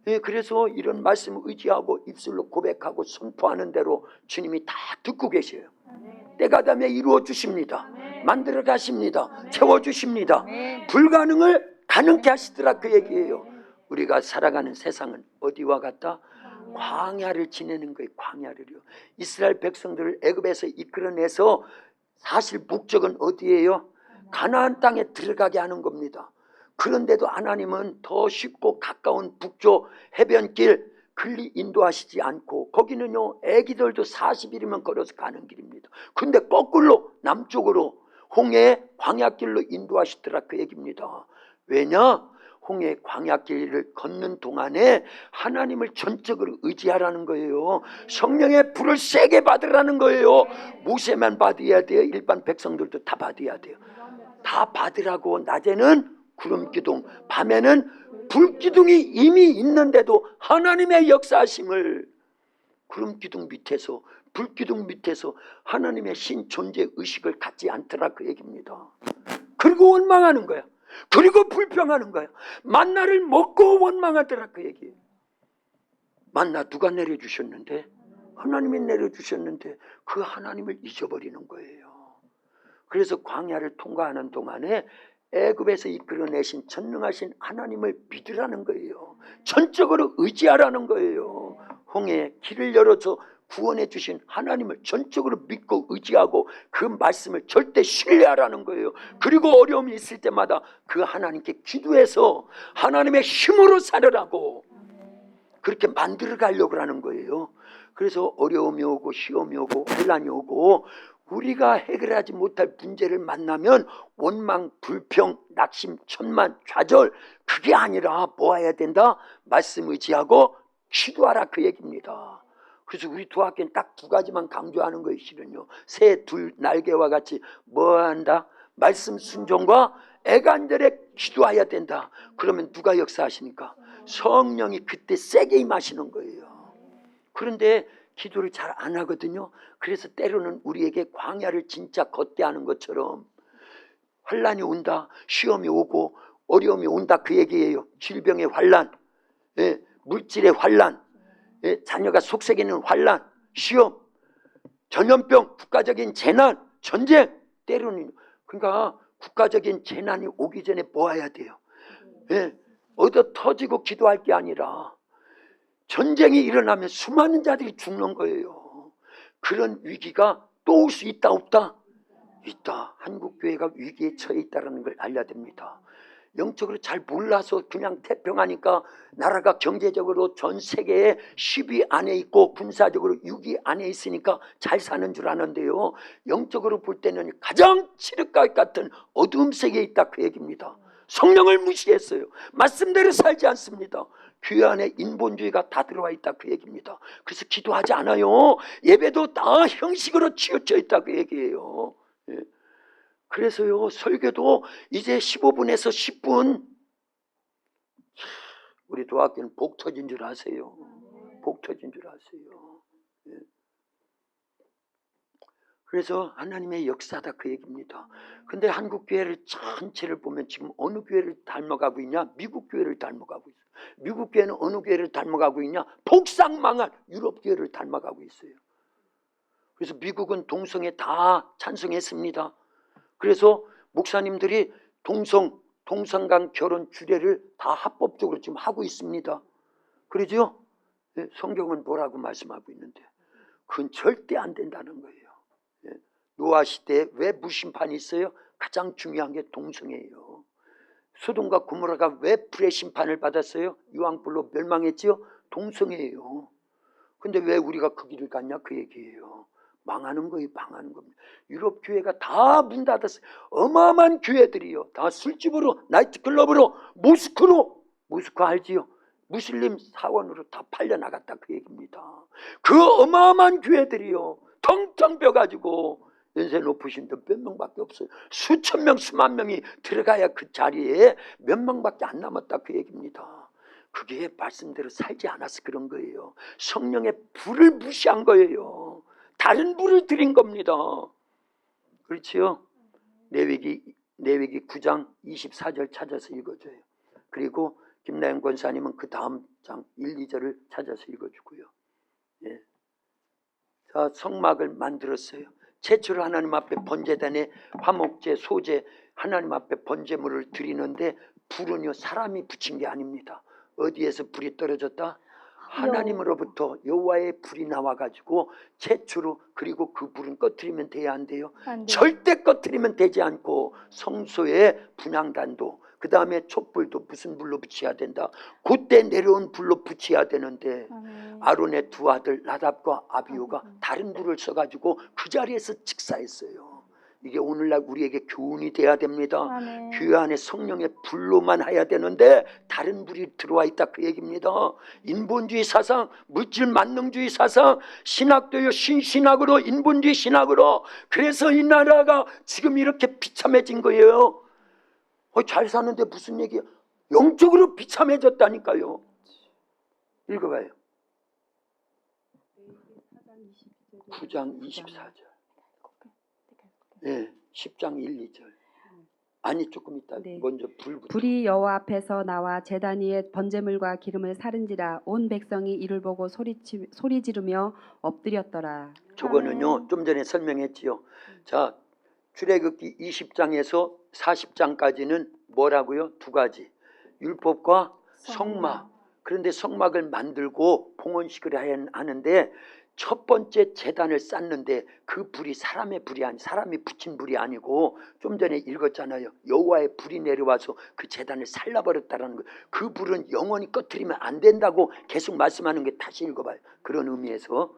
예, 그래서 이런 말씀을 의지하고 입술로 고백하고 선포하는 대로 주님이 다 듣고 계셔요. 때가 되면 이루어 주십니다. 만들어 가십니다. 채워 주십니다. 불가능을 가능케 하시더라 그 얘기예요. 우리가 살아가는 세상은 어디와 같다? 광야를 지내는 거예요. 광야를요. 이스라엘 백성들을 애굽에서 이끌어내서 사실 목적은 어디예요? 가나안 땅에 들어가게 하는 겁니다. 그런데도 하나님은 더 쉽고 가까운 북쪽 해변길 글리 인도하시지 않고, 거기는요 애기들도 40일이면 걸어서 가는 길입니다. 근데 거꾸로 남쪽으로 홍해 광야길로 인도하시더라 그 얘기입니다. 왜냐? 홍해 광야길을 걷는 동안에 하나님을 전적으로 의지하라는 거예요. 성령의 불을 세게 받으라는 거예요. 모세만 받아야 돼요? 일반 백성들도 다 받아야 돼요. 다 받으라고. 낮에는 구름기둥, 밤에는 불기둥이 이미 있는데도 하나님의 역사하심을 구름기둥 밑에서, 불기둥 밑에서 하나님의 신존재 의식을 갖지 않더라 그 얘기입니다. 그리고 원망하는 거야. 그리고 불평하는 거야. 만나를 먹고 원망하더라 그 얘기예요. 만나 누가 내려주셨는데? 하나님이 내려주셨는데 그 하나님을 잊어버리는 거예요. 그래서 광야를 통과하는 동안에 애굽에서 이끌어내신 전능하신 하나님을 믿으라는 거예요. 전적으로 의지하라는 거예요. 홍해에 길을 열어서 구원해 주신 하나님을 전적으로 믿고 의지하고 그 말씀을 절대 신뢰하라는 거예요. 그리고 어려움이 있을 때마다 그 하나님께 기도해서 하나님의 힘으로 살으라고 그렇게 만들어 가려고 하는 거예요. 그래서 어려움이 오고 시험이 오고 혼란이 오고 우리가 해결하지 못할 문제를 만나면 원망, 불평, 낙심, 천만, 좌절, 그게 아니라 뭐 해야 된다? 말씀 의지하고 기도하라 그 얘기입니다. 그래서 우리 도학교는 딱 두 가지만 강조하는 거예요. 실은요, 새 둘 날개와 같이 뭐 한다? 말씀 순종과 애간절에 기도해야 된다. 그러면 누가 역사하십니까? 성령이 그때 세게 임하시는 거예요. 그런데 기도를 잘 안 하거든요. 그래서 때로는 우리에게 광야를 진짜 걷게 하는 것처럼 환란이 온다, 시험이 오고 어려움이 온다 그 얘기예요. 질병의 환란, 예, 물질의 환란, 예, 자녀가 속썩이는 환란, 시험, 전염병, 국가적인 재난, 전쟁. 때로는 그러니까 국가적인 재난이 오기 전에 뭐 해야 돼요? 예, 얻어 터지고 기도할 게 아니라 전쟁이 일어나면 수많은 자들이 죽는 거예요. 그런 위기가 또 올 수 있다 없다? 있다. 한국교회가 위기에 처해 있다는 걸 알려야 됩니다. 영적으로 잘 몰라서 그냥 태평하니까 나라가 경제적으로 전 세계에 10위 안에 있고 군사적으로 6위 안에 있으니까 잘 사는 줄 아는데요, 영적으로 볼 때는 가장 칠흑과 같은 어두움 세계에 있다 그 얘기입니다. 성령을 무시했어요. 말씀대로 살지 않습니다. 교회 안에 인본주의가 다 들어와 있다 그 얘기입니다. 그래서 기도하지 않아요. 예배도 다 형식으로 치우쳐 있다 그 얘기예요. 예. 그래서요, 설교도 이제 15분에서 10분. 우리 도학교는 복 터진 줄 아세요. 복 터진 줄 아세요. 예. 그래서 하나님의 역사다 그 얘기입니다. 근데 한국 교회를 전체를 보면 지금 어느 교회를 닮아가고 있냐? 미국 교회를 닮아가고 있어요. 미국 교회는 어느 교회를 닮아가고 있냐? 폭삭망한 유럽 교회를 닮아가고 있어요. 그래서 미국은 동성애 다 찬성했습니다. 그래서 목사님들이 동성간 결혼 주례를 다 합법적으로 지금 하고 있습니다. 그러죠? 네, 성경은 뭐라고 말씀하고 있는데 그건 절대 안 된다는 거예요. 네, 노아 시대에 왜 무심판이 있어요? 가장 중요한 게 동성애예요. 소돔과 고모라가 왜 불의 심판을 받았어요? 유황불로 멸망했지요? 동성애예요. 근데 왜 우리가 그 길을 갔냐 그 얘기예요. 망하는 거예요. 망하는 겁니다. 유럽 교회가 다 문 닫았어요. 어마어마한 교회들이요, 다 술집으로, 나이트클럽으로, 모스크 알지요? 무슬림 사원으로 다 팔려나갔다 그 얘기입니다. 그 어마어마한 교회들이요, 텅텅 비어가지고 연세 높으신 분 몇 명밖에 없어요. 수천 명 수만 명이 들어가야 그 자리에 몇 명밖에 안 남았다 그 얘기입니다. 그게 말씀대로 살지 않아서 그런 거예요. 성령의 불을 무시한 거예요. 다른 불을 드린 겁니다. 그렇지요? 레위기 9장 24절 찾아서 읽어줘요. 그리고 김나영 권사님은 그 다음 장 1, 2절을 찾아서 읽어주고요. 예. 자, 성막을 만들었어요. 최초로 하나님 앞에 번제단에 화목제, 소제, 하나님 앞에 번제물을 드리는데 불은요, 사람이 붙인 게 아닙니다. 어디에서 불이 떨어졌다? 하나님으로부터 여호와의 불이 나와가지고 최초로, 그리고 그 불은 꺼트리면 돼야 안 돼요? 절대 꺼트리면 되지 않고 성소의 분향단도, 그 다음에 촛불도 무슨 불로 붙여야 된다? 그때 내려온 불로 붙여야 되는데 아론의 두 아들 나답과 아비후가 다른 불을 써가지고 그 자리에서 직사했어요. 이게 오늘날 우리에게 교훈이 돼야 됩니다. 교회 안에 성령의 불로만 해야 되는데 다른 불이 들어와 있다 그 얘기입니다. 인본주의 사상, 물질 만능주의 사상, 신학도요, 신신학으로, 인본주의 신학으로. 그래서 이 나라가 지금 이렇게 비참해진 거예요. 잘 사는데 무슨 얘기야? 영적으로 비참해졌다니까요. 읽어봐요. 9장 24절. 네, 10장 1, 2절. 아니 조금 있다.
네.
먼저 불부터.
불이 여호와 앞에서 나와 제단 위에 번제물과 기름을 사른지라 온 백성이 이를 보고 소리 지르며 엎드렸더라.
저거는요, 좀 전에 설명했지요. 자, 출애굽기 20장에서 40장까지는 뭐라고요? 두 가지. 율법과 성막. 그런데 성막을 만들고 봉헌식을 하는데 첫 번째 제단을 쌓는데 그 불이 사람의 불이 아니, 사람이 붙인 불이 아니고 좀 전에 읽었잖아요. 여호와의 불이 내려와서 그 제단을 살라버렸다라는 거. 그 불은 영원히 꺼트리면 안 된다고 계속 말씀하는 게, 다시 읽어봐요. 그런 의미에서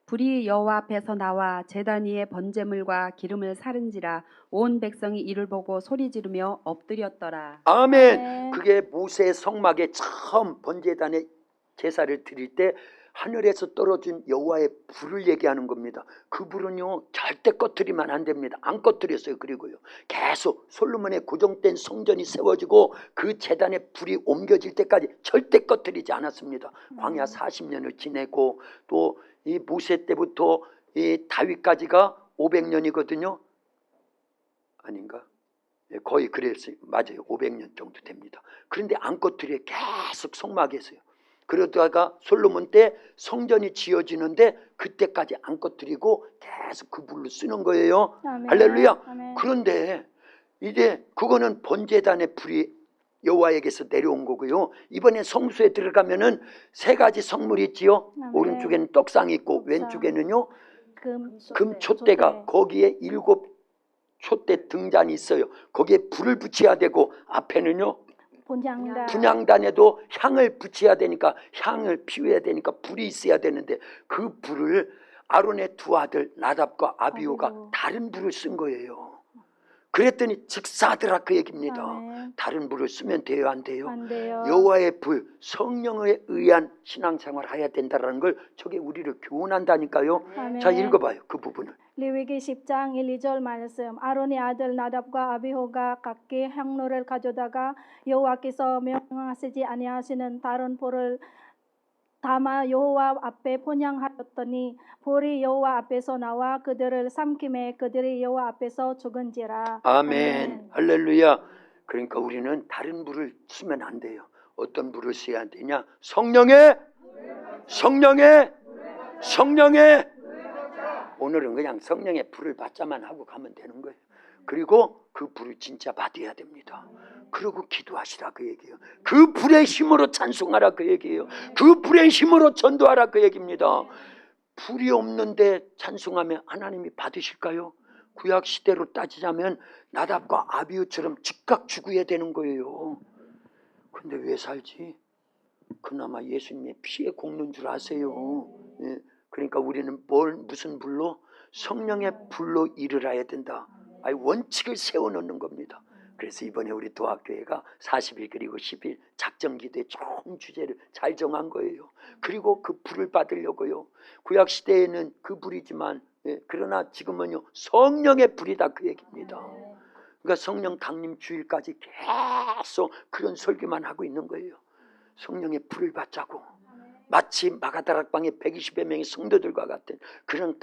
불이 여호와 앞에서 나와 제단 위에 번제물과 기름을 사른지라 온 백성이 이를 보고 소리 지르며 엎드렸더라.
아멘. 그게 모세의 성막에 처음 번제단에 제사를 드릴 때 하늘에서 떨어진 여호와의 불을 얘기하는 겁니다. 그 불은요, 절대 꺼트리면 안 됩니다. 안 꺼트렸어요. 그리고요, 계속 솔로몬의 고정된 성전이 세워지고 그 제단에 불이 옮겨질 때까지 절대 꺼트리지 않았습니다. 광야 40년을 지내고 또 이 모세 때부터 이 다윗까지가 500년이거든요. 아닌가? 거의 그랬어요. 맞아요. 500년 정도 됩니다. 그런데 안 꺼트려 계속 성막에서요. 그러다가 솔로몬 때 성전이 지어지는데 그때까지 안 꺼뜨리고 계속 그 불로 쓰는 거예요.
아멘.
할렐루야.
아멘.
그런데 이제 그거는 번제단의 불이 여호와에게서 내려온 거고요. 이번에 성소에 들어가면은 세 가지 성물이 있지요.
아멘.
오른쪽에는 떡상이 있고
떡상.
왼쪽에는요
금
촛대가, 거기에 7 촛대 등잔이 있어요. 거기에 불을 붙여야 되고 앞에는요 분향단에도 향을 붙여야 되니까 향을 피워야 되니까 불이 있어야 되는데 그 불을 아론의 두 아들 나답과 아비후가 다른 불을 쓴 거예요. 그랬더니 즉사하더라 그 얘기입니다.
아멘.
다른 불을 쓰면 돼요, 안 돼요?
안 돼요.
여호와의 불, 성령에 의한 신앙생활을 해야 된다는 걸 저게 우리를 교훈한다니까요.
아멘.
자, 읽어봐요 그 부분을.
레위기 10장 1, 2절 말씀. 아론의 아들 나답과 아비후가 각기 향로를 가져다가 여호와께서 명하시지 아니하시는 다른 불을 담아 여호와 앞에 본향하였더니 불이 여호와 앞에서 나와 그들을 삼킴에 그들이 여호와 앞에서 죽은지라.
아멘. 할렐루야. 그러니까 우리는 다른 불을 쓰면 안 돼요. 어떤 불을 써야 되냐? 성령의 오늘은 그냥 성령의 불을 받자만 하고 가면 되는 거예요. 그리고 그 불을 진짜 받아야 됩니다. 그리고 기도하시라 그 얘기예요. 그 불의 힘으로 찬송하라 그 얘기예요. 그 불의 힘으로 전도하라 그 얘기입니다. 불이 없는데 찬송하면 하나님이 받으실까요? 구약 시대로 따지자면 나답과 아비후처럼 즉각 죽어야 되는 거예요. 근데 왜 살지? 그나마 예수님의 피에 곶는 줄 아세요. 예. 그러니까 우리는 무슨 불로? 성령의 불로 일을 해야 된다. 원칙을 세워놓는 겁니다. 그래서 이번에 우리 도학교회가 40일 그리고 10일 작정기도의 총 주제를 잘 정한 거예요. 그리고 그 불을 받으려고요. 구약시대에는 그 불이지만 그러나 지금은요 성령의 불이다 그 얘기입니다. 그러니까 성령 강림 주일까지 계속 그런 설교만 하고 있는 거예요. 성령의 불을 받자고. 마치 마가다락방에 120여 명의 성도들과 같은 그런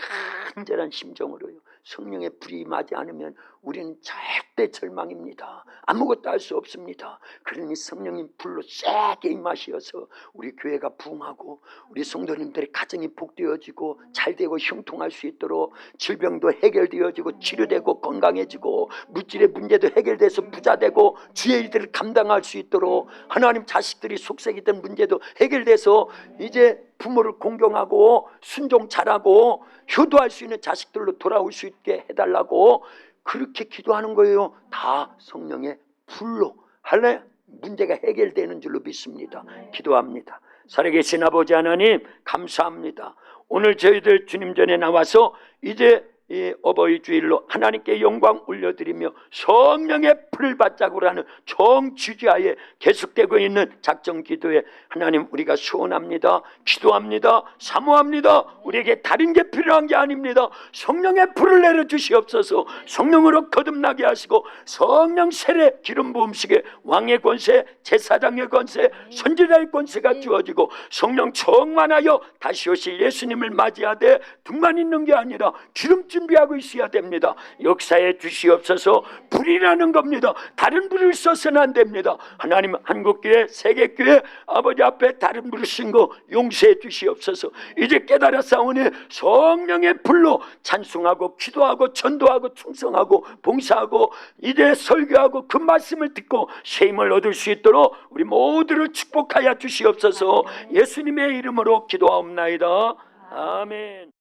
간절한 심정으로요. 성령의 불이 임하지 않으면 우리는 절대 절망입니다. 아무것도 할 수 없습니다. 그러니 성령님 불로 세게 임하시어서 우리 교회가 부흥하고 우리 성도님들의 가정이 복되어지고 잘되고 형통할 수 있도록 질병도 해결되어지고 치료되고 건강해지고 물질의 문제도 해결돼서 부자되고 주의 일들을 감당할 수 있도록 하나님 자식들이 속색이던 문제도 해결돼서 이제 부모를 공경하고 순종 잘하고 효도할 수 있는 자식들로 돌아올 수 있게 해달라고 그렇게 기도하는 거예요. 다 성령의 불로 할래 문제가 해결되는 줄로 믿습니다. 기도합니다. 살아계신 아버지 하나님 감사합니다. 오늘 저희들 주님 전에 나와서 이제 이 어버이 주일로 하나님께 영광 올려드리며 성령의 불을 받자고 하는 정취지하에 계속되고 있는 작정기도에 하나님 우리가 소원합니다. 기도합니다. 사모합니다. 우리에게 다른 게 필요한 게 아닙니다. 성령의 불을 내려주시옵소서. 성령으로 거듭나게 하시고 성령 세례 기름 부음식에 왕의 권세 제사장의 권세 선지자의 권세가 주어지고 성령 충만하여 다시 오실 예수님을 맞이하되 등만 있는 게 아니라 기름 준비하고 있어야 됩니다. 역사에 주시옵소서. 불이라는 겁니다. 다른 불을 써서는 안 됩니다. 하나님 한국교회 세계교회 아버지 앞에 다른 불을 쓴 거 용서해 주시옵소서. 이제 깨달았사오니 성령의 불로 찬송하고 기도하고 전도하고 충성하고 봉사하고 이제 설교하고 그 말씀을 듣고 쉼을 얻을 수 있도록 우리 모두를 축복하여 주시옵소서. 예수님의 이름으로 기도하옵나이다. 아멘.